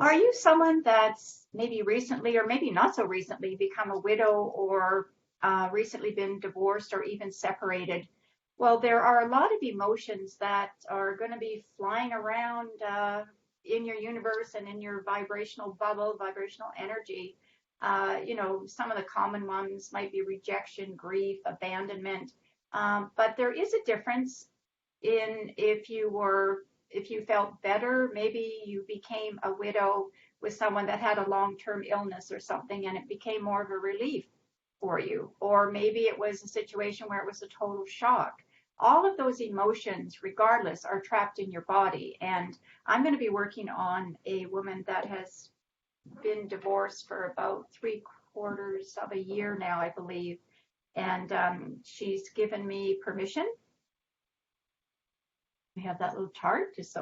Are you someone that's maybe recently or maybe not so recently become a widow or recently been divorced or even separated? Well, there are a lot of emotions that are going to be flying around in your universe and in your vibrational bubble, vibrational energy. Some of the common ones might be rejection, grief, abandonment. But there is a difference in if you felt better, maybe you became a widow with someone that had a long-term illness or something, and it became more of a relief for you. Or maybe it was a situation where it was a total shock. All of those emotions, regardless, are trapped in your body. And I'm going to be working on a woman that has been divorced for about 3/4 of a year now, I believe. And she's given me permission. We have that little chart just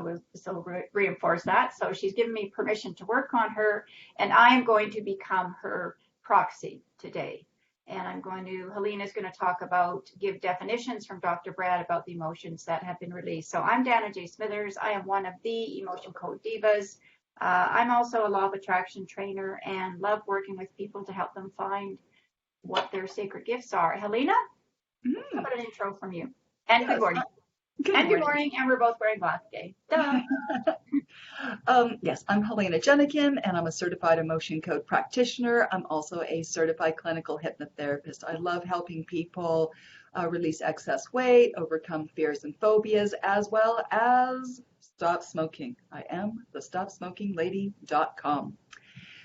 reinforce that. So she's given me permission to work on her, and I am going to become her proxy today. And Helena's going to talk about, give definitions from Dr. Brad about the emotions that have been released. So I'm Dana J. Smithers. I am one of the Emotion Code Divas. I'm also a law of attraction trainer and love working with people to help them find what their sacred gifts are. Helena, how about an intro from you? And yes. Good morning. Good morning, and we're both wearing black today. Yes, I'm Helena Jenikin, and I'm a certified emotion code practitioner. I'm also a certified clinical hypnotherapist. I love helping people release excess weight, overcome fears and phobias, as well as stop smoking. I am the StopSmokingLady.com.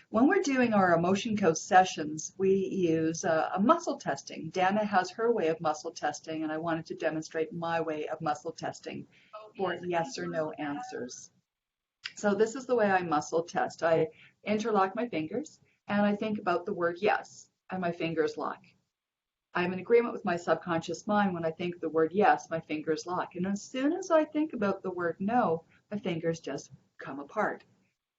When we're doing our emotion code sessions, we use a muscle testing. Dana has her way of muscle testing, and I wanted to demonstrate my way of muscle testing for yes or no answers. So this is the way I muscle test. I interlock my fingers, and I think about the word yes, and my fingers lock. I'm in agreement with my subconscious mind. When I think the word yes, my fingers lock. And as soon as I think about the word no, my fingers just come apart.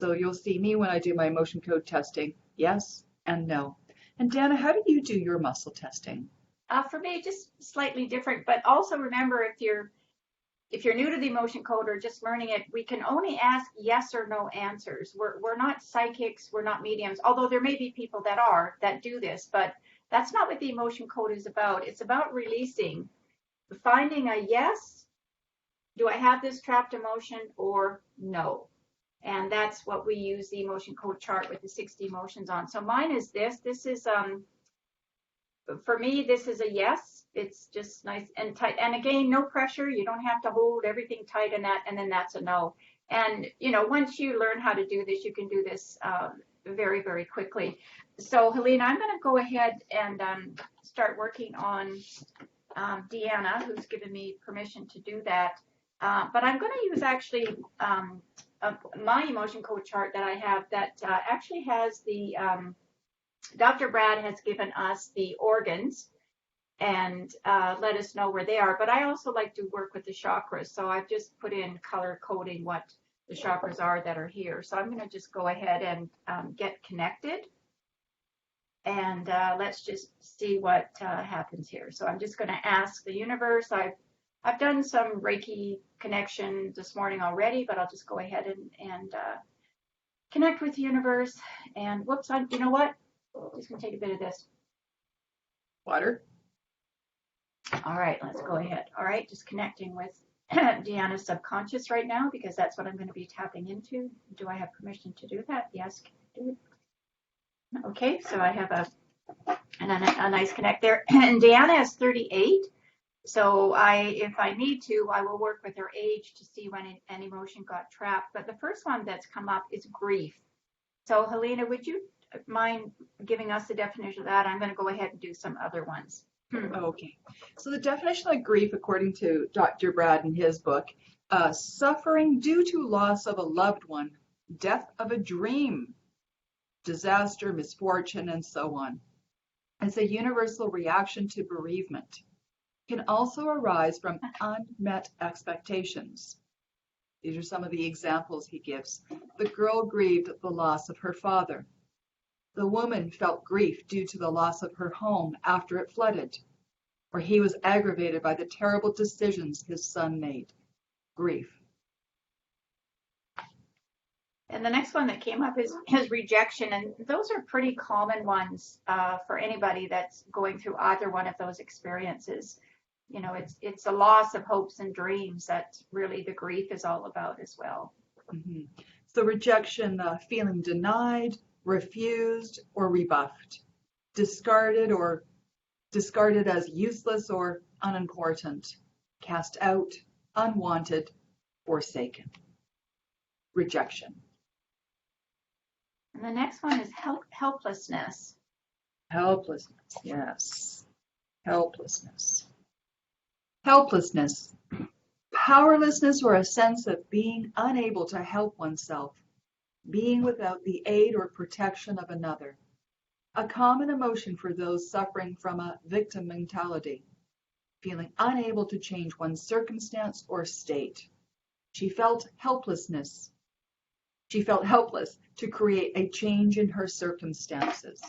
So you'll see me when I do my emotion code testing, yes and no. And Dana, how do you do your muscle testing? For me, just slightly different, but also remember, if you're new to the emotion code or just learning it, we can only ask yes or no answers. We're not psychics, we're not mediums, although there may be people that do this, but that's not what the emotion code is about. It's about releasing, finding a yes, do I have this trapped emotion, or no. And that's what we use the emotion code chart with the 60 emotions on. So mine is this. This is, for me, this is a yes. It's just nice and tight. And again, no pressure. You don't have to hold everything tight in that. And then that's a no. And, once you learn how to do this, you can do this very, very quickly. So, Helena, I'm going to go ahead and start working on Deanna, who's given me permission to do that. But I'm going to use actually my emotion code chart that I have that actually has the, Dr. Brad has given us the organs and let us know where they are. But I also like to work with the chakras. So I've just put in color coding what the chakras are that are here. So I'm going to just go ahead and get connected. And let's just see what happens here. So I'm just going to ask the universe. I've done some Reiki connection this morning already, but I'll just go ahead and connect with the universe. And whoops, you know what? I'm just going to take a bit of this. Water. All right, let's go ahead. All right, just connecting with Deanna's subconscious right now, because that's what I'm going to be tapping into. Do I have permission to do that? Yes, can I do it? Okay, so I have a nice connect there. And Deanna is 38. So if I need to, I will work with her age to see when an emotion got trapped. But the first one that's come up is grief. So Helena, would you mind giving us the definition of that? I'm going to go ahead and do some other ones. Okay. So the definition of grief, according to Dr. Brad in his book, suffering due to loss of a loved one, death of a dream, disaster, misfortune, and so on. It's a universal reaction to bereavement. Can also arise from unmet expectations. These are some of the examples he gives. The girl grieved the loss of her father. The woman felt grief due to the loss of her home after it flooded. Or he was aggravated by the terrible decisions his son made. Grief. And the next one that came up is rejection, and those are pretty common ones for anybody that's going through either one of those experiences. You know, it's a loss of hopes and dreams that really the grief is all about as well. Mm-hmm. So rejection, feeling denied, refused, or rebuffed, discarded as useless or unimportant, cast out, unwanted, forsaken. Rejection. And the next one is helplessness. Helplessness, yes. Helplessness. Helplessness. Powerlessness or a sense of being unable to help oneself, being without the aid or protection of another. A common emotion for those suffering from a victim mentality, feeling unable to change one's circumstance or state. She felt helplessness. She felt helpless to create a change in her circumstances.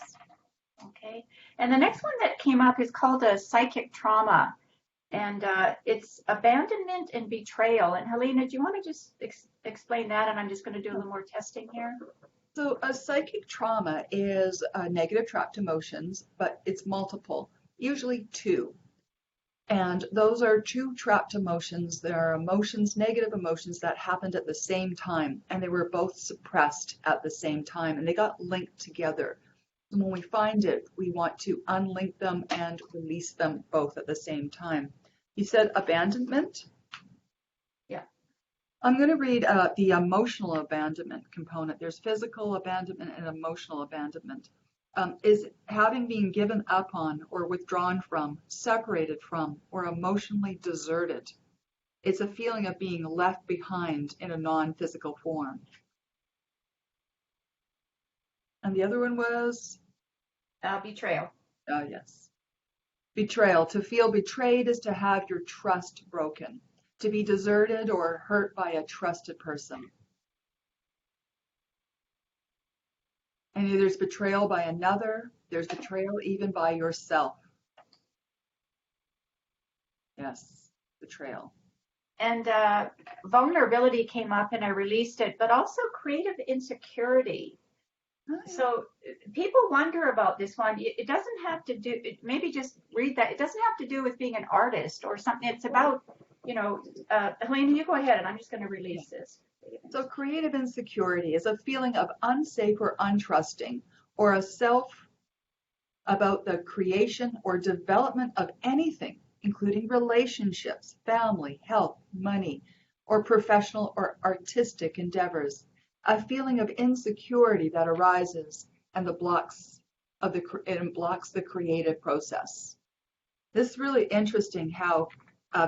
Okay. And the next one that came up is called a psychic trauma. And it's abandonment and betrayal. And Helena, do you want to just explain that? And I'm just going to do a little more testing here. So a psychic trauma is negative trapped emotions, but it's multiple, usually two. And those are two trapped emotions. There are emotions, negative emotions that happened at the same time, and they were both suppressed at the same time, and they got linked together. And when we find it, we want to unlink them and release them both at the same time. You said abandonment? Yeah. I'm going to read the emotional abandonment component. There's physical abandonment and emotional abandonment. Is having been given up on or withdrawn from, separated from, or emotionally deserted. It's a feeling of being left behind in a non-physical form. And the other one was? Betrayal. Yes. Betrayal. To feel betrayed is to have your trust broken. To be deserted or hurt by a trusted person. And there's betrayal by another. There's betrayal even by yourself. Yes, betrayal. And vulnerability came up and I released it, but also creative insecurity. Oh, yeah. So people wonder about this one. It doesn't have to do, maybe just read that. It doesn't have to do with being an artist or something. It's about, Helena, you go ahead and I'm just going to release this. So creative insecurity is a feeling of unsafe or untrusting, or a self about the creation or development of anything, including relationships, family, health, money, or professional or artistic endeavors. A feeling of insecurity that arises and it blocks the creative process. This is really interesting how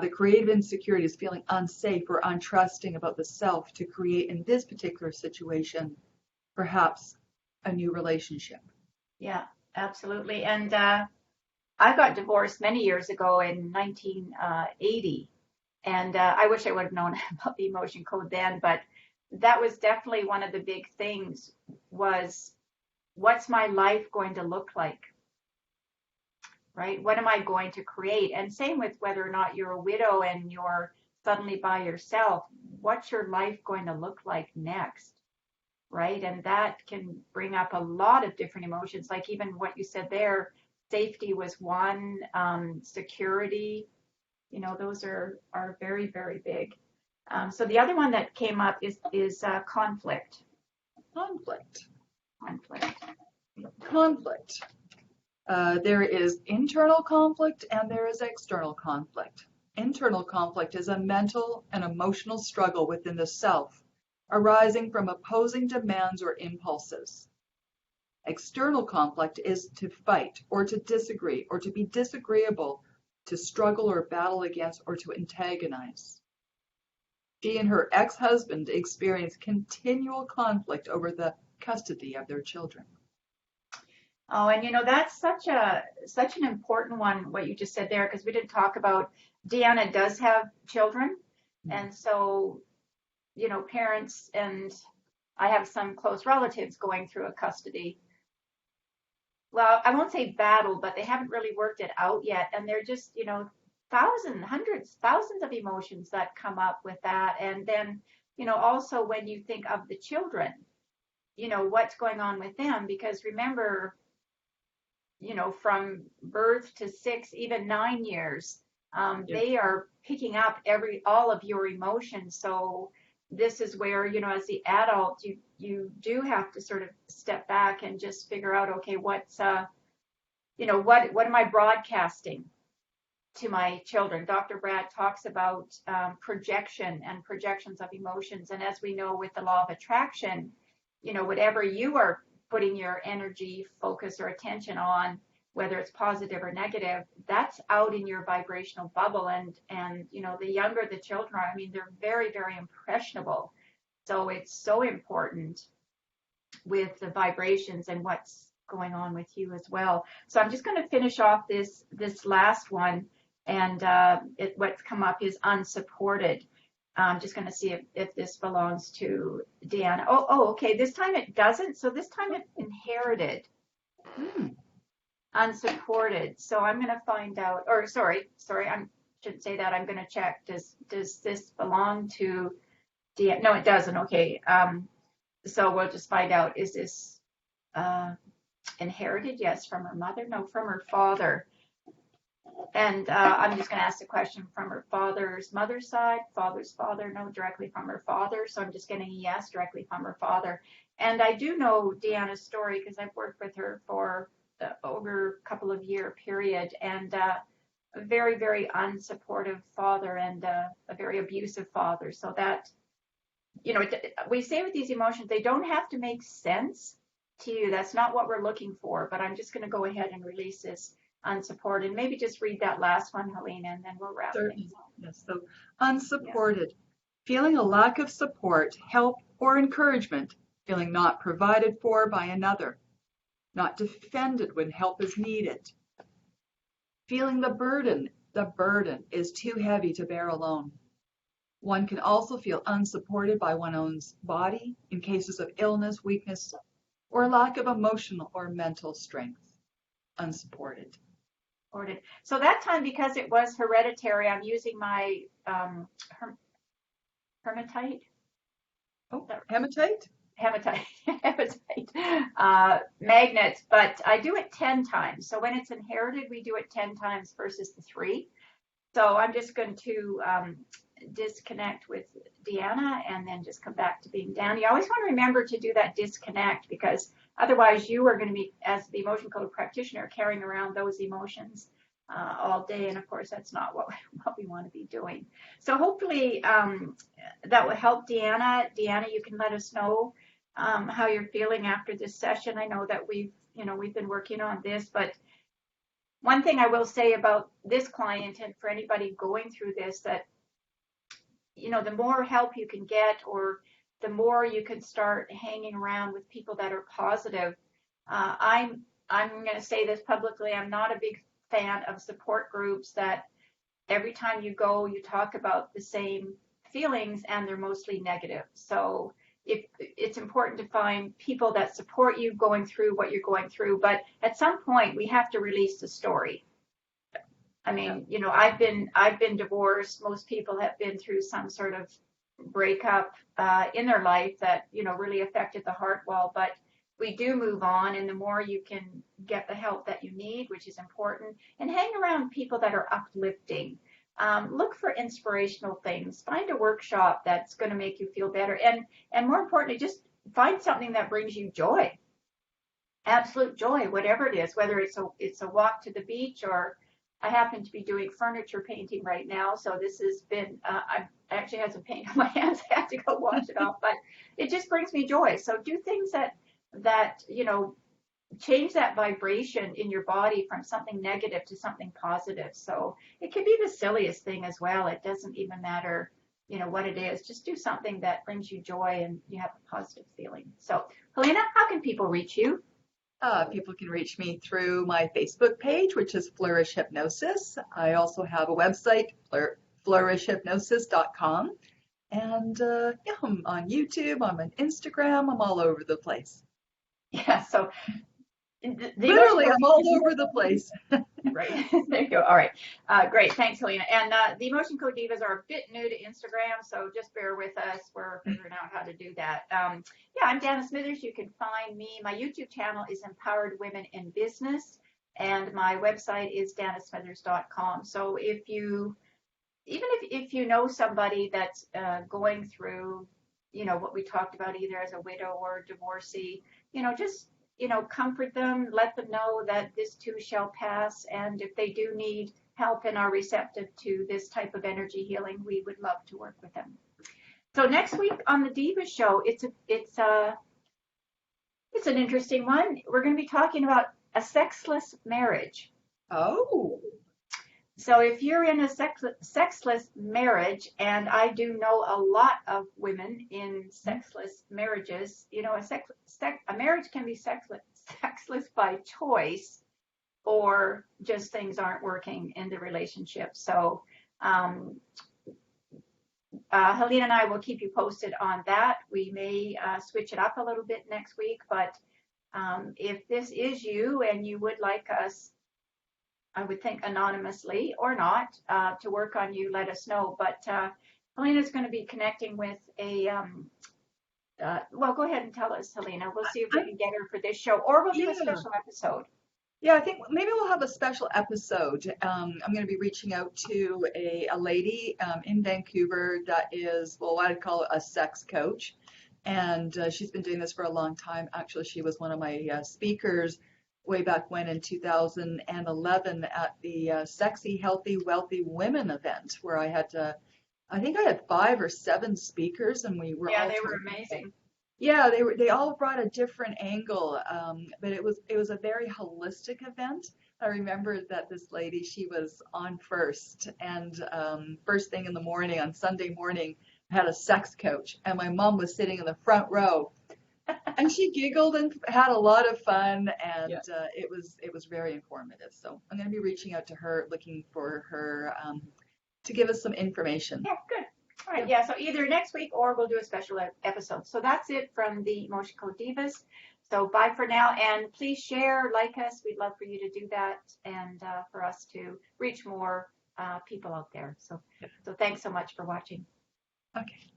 the creative insecurity is feeling unsafe or untrusting about the self to create, in this particular situation, perhaps a new relationship. Yeah, absolutely. And I got divorced many years ago in 1980. And I wish I would have known about the emotion code then, but that was definitely one of the big things was, what's my life going to look like? Right? What am I going to create? And same with whether or not you're a widow and you're suddenly by yourself, what's your life going to look like next? Right? And that can bring up a lot of different emotions, like even what you said there, safety was one, security, those are very, very big. So the other one that came up is conflict. Conflict. There is internal conflict and there is external conflict. Internal conflict is a mental and emotional struggle within the self, arising from opposing demands or impulses. External conflict is to fight or to disagree or to be disagreeable, to struggle or battle against or to antagonize. She and her ex-husband experienced continual conflict over the custody of their children. Oh, and that's such an important one, what you just said there, because we didn't talk about Deanna does have children. And so, parents, and I have some close relatives going through a custody. Well, I won't say battle, but they haven't really worked it out yet. And they're just, thousands of emotions that come up with that. And then, also when you think of the children, what's going on with them, because remember, from birth to 6, even 9 years, Yeah. they are picking up all of your emotions. So this is where, as the adult, you do have to sort of step back and just figure out, okay, what am I broadcasting to my children? Dr. Brad talks about projection and projections of emotions. And as we know with the law of attraction, whatever you are putting your energy, focus, or attention on, whether it's positive or negative, that's out in your vibrational bubble. And the younger the children are, I mean, they're very, very impressionable. So it's so important with the vibrations and what's going on with you as well. So I'm just going to finish off this last one, and what's come up is unsupported. I'm just going to see if this belongs to Deanna. Okay. This time it doesn't. So this time it's inherited. Unsupported. So I'm going to find out, or sorry, I shouldn't say that. I'm going to check. Does this belong to Deanna? No, it doesn't. Okay. So we'll just find out. Is this inherited? Yes, from her mother. No, from her father. And I'm just going to ask the question from her father's mother's side, father's father. No, directly from her father. So I'm just getting a yes, directly from her father. And I do know Deanna's story because I've worked with her for over a couple of year period, and a very, very unsupportive father, and a very abusive father. So that, we say with these emotions, they don't have to make sense to you. That's not what we're looking for. But I'm just going to go ahead and release this unsupported. Maybe just read that last one, Helena, and then we'll wrap things up. Yes. So unsupported, feeling a lack of support, help, or encouragement, feeling not provided for by another, not defended when help is needed, feeling the burden is too heavy to bear alone. One can also feel unsupported by one's own body in cases of illness, weakness, or lack of emotional or mental strength. Unsupported. So that time, because it was hereditary, I'm using my hematite. Hematite? Hematite magnets, but I do it 10 times. So when it's inherited, we do it 10 times versus the 3. So I'm just going to disconnect with Deanna and then just come back to being down. You always want to remember to do that disconnect, because otherwise you are going to be, as the emotion code practitioner, carrying around those emotions all day. And of course, that's not what we want to be doing. So hopefully that will help Deanna. Deanna, you can let us know how you're feeling after this session. I know that we've been working on this, but one thing I will say about this client, and for anybody going through this, that the more help you can get, or the more you can start hanging around with people that are positive. I'm going to say this publicly. I'm not a big fan of support groups that every time you go, you talk about the same feelings and they're mostly negative. So it's important to find people that support you going through what you're going through. But at some point, we have to release the story. I mean, I've been divorced. Most people have been through some sort of breakup in their life that, really affected the heart wall. But we do move on, and the more you can get the help that you need, which is important, and hang around people that are uplifting. Look for inspirational things. Find a workshop that's going to make you feel better, and more importantly, just find something that brings you joy, absolute joy, whatever it is. Whether it's a walk to the beach, or I happen to be doing furniture painting right now, so this has been. I actually had some paint on my hands. I had to go wash it off, but it just brings me joy. So do things that change that vibration in your body from something negative to something positive. So it could be the silliest thing as well. It doesn't even matter, what it is. Just do something that brings you joy and you have a positive feeling. So, Helena, how can people reach you? People can reach me through my Facebook page, which is Flourish Hypnosis. I also have a website, flourishhypnosis.com. And I'm on YouTube, I'm on Instagram, I'm all over the place. Yeah, so The emotion Literally, code. I'm all over the place. Right. There you go. All right. Great. Thanks, Helena. And the Emotion Code Divas are a bit new to Instagram, so just bear with us. We're figuring out how to do that. Yeah, I'm Dana Smithers. You can find me. My YouTube channel is Empowered Women in Business, and my website is danasmithers.com. So if you know somebody that's going through, what we talked about, either as a widow or a divorcee, just comfort them, let them know that this too shall pass, and if they do need help and are receptive to this type of energy healing, we would love to work with them. So next week on the Divas Show, it's an interesting one. We're going to be talking about a sexless marriage. Oh. So if you're in a sexless marriage, and I do know a lot of women in sexless marriages, a marriage can be sexless by choice, or just things aren't working in the relationship. So Helena and I will keep you posted on that. We may switch it up a little bit next week, but if this is you and you would like us, I would think anonymously or not, to work on you, let us know. But Helena's going to be connecting with well, go ahead and tell us, Helena. We'll see if we can get her for this show, or we'll do a Yeah. special episode. Yeah, I think maybe we'll have a special episode. I'm going to be reaching out to a lady in Vancouver that is, well, what I'd call a sex coach. And she's been doing this for a long time. Actually, she was one of my speakers way back when in 2011 at the Sexy, Healthy, Wealthy Women event, where I think I had 5 or 7 speakers, and we were Yeah, all they were talking. amazing. Yeah, they all brought a different angle, but it was a very holistic event. I remember that this lady, she was on first, and first thing in the morning on Sunday morning, had a sex coach, and my mom was sitting in the front row, and she giggled and had a lot of fun, and Yeah. it was very informative. So I'm going to be reaching out to her, looking for her to give us some information. Yeah, good. All right, yeah, so either next week or we'll do a special episode. So that's it from the Emotion Code Divas. So bye for now, and please share, like us. We'd love for you to do that, and for us to reach more people out there. So thanks so much for watching. Okay.